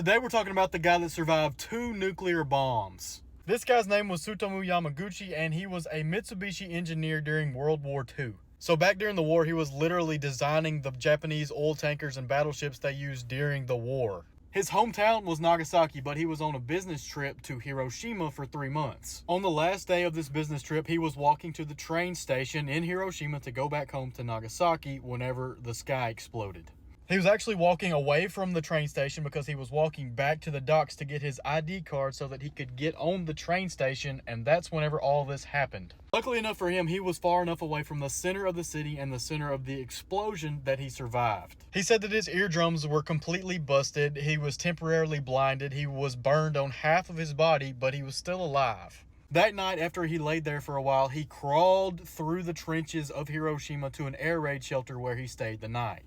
Today we're talking about the guy that survived 2 nuclear bombs. This guy's name was Tsutomu Yamaguchi, and he was a Mitsubishi engineer during World War II. So back during the war, he was literally designing the Japanese oil tankers and battleships they used during the war. His hometown was Nagasaki, but he was on a business trip to Hiroshima for 3 months. On the last day of this business trip, he was walking to the train station in Hiroshima to go back home to Nagasaki whenever the sky exploded. He was actually walking away from the train station because he was walking back to the docks to get his ID card so that he could get on the train station, and that's whenever all this happened. Luckily enough for him, he was far enough away from the center of the city and the center of the explosion that he survived. He said that his eardrums were completely busted, he was temporarily blinded, he was burned on half of his body, but he was still alive. That night, after he laid there for a while, he crawled through the trenches of Hiroshima to an air raid shelter where he stayed the night.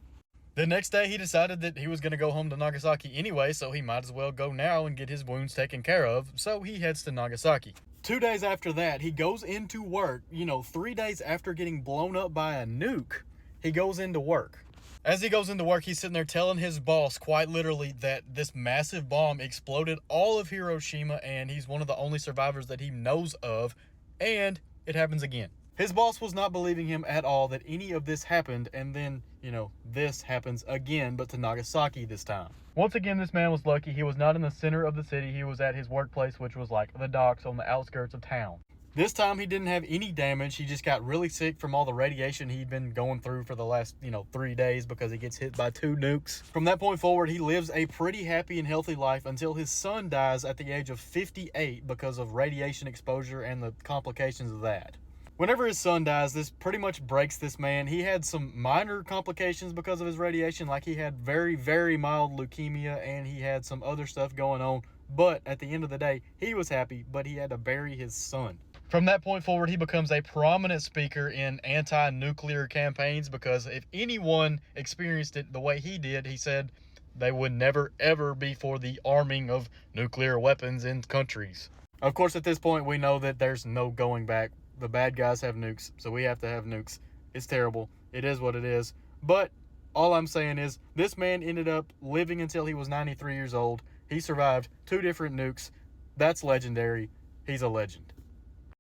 The next day, he decided that he was going to go home to Nagasaki anyway, so he might as well go now and get his wounds taken care of, so he heads to Nagasaki. 2 days after that, he goes into work. 3 days after getting blown up by a nuke, he goes into work. As he goes into work, he's sitting there telling his boss, quite literally, that this massive bomb exploded all of Hiroshima, and he's one of the only survivors that he knows of, and it happens again. His boss was not believing him at all that any of this happened, and then, this happens again, but to Nagasaki this time. Once again, this man was lucky. He was not in the center of the city. He was at his workplace, which was like the docks on the outskirts of town. This time, he didn't have any damage. He just got really sick from all the radiation he'd been going through for the last, 3 days because he gets hit by 2 nukes. From that point forward, he lives a pretty happy and healthy life until his son dies at the age of 58 because of radiation exposure and the complications of that. Whenever his son dies, this pretty much breaks this man. He had some minor complications because of his radiation, like he had very, very mild leukemia and he had some other stuff going on. But at the end of the day, he was happy, but he had to bury his son. From that point forward, he becomes a prominent speaker in anti-nuclear campaigns because if anyone experienced it the way he did, he said they would never, ever be for the arming of nuclear weapons in countries. Of course, at this point, we know that there's no going back. The bad guys have nukes, so we have to have nukes. It's terrible. It is what it is. But all I'm saying is this man ended up living until he was 93 years old. He survived 2 different nukes. That's legendary. He's a legend.